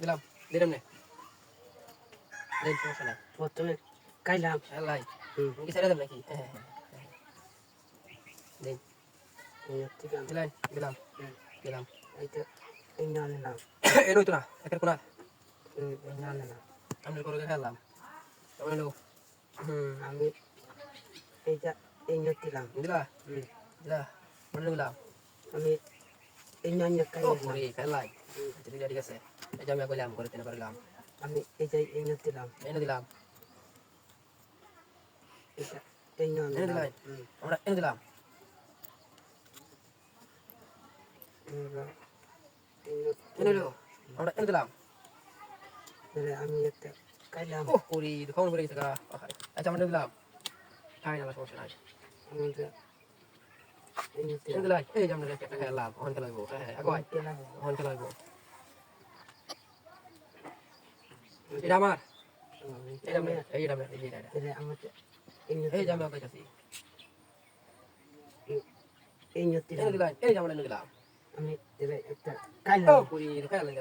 দিলাম দিলাম নে দেন সমস্যা নাই প্রথমে খাইলাম আল্লাহ কি ছেড়ে দেব নাকি হ্যাঁ হ্যাঁ দেন দিলাম দিলাই দিলাম দিলাম এইটা এই না নিলাম এর হইতো না একের কোনা এই না নিলাম আমি করে খেলাম আমি লো আমি এইটা এই না দিলাম দিলা দিলা মনে দিলাম আমি এই না ও খাইলাম করে খেলাই ঠিক আছে এই যে আমি কইলাম করে তেনা করলাম আমি এইটা এই না দিলাম এনে দিলাম এইটা এই না এনে নিলাম দিলাই আমরা এনে দিলাম এনে লো আমরা এনে দিলাম আমি একটা খাইলাম ও করি খাওয়ান করে গেছে গা আচ্ছা আমরা দিলাম খাই না সমস্যা নাই আমাদের এই না এনে দিলাই এই যে আমরা একটা খেলাম ওখান খেলাইবো হ্যাঁ আগে দিলাম ওখান খেলাইবো এটা আমার এটা আমার এইটা আমার এইটা আমাদের এই যে আমি কইতাছি এই না এনে দিলাই এই যে আমরা এনে দিলাম আমি একটা ও খাইলাম করি খাইলাম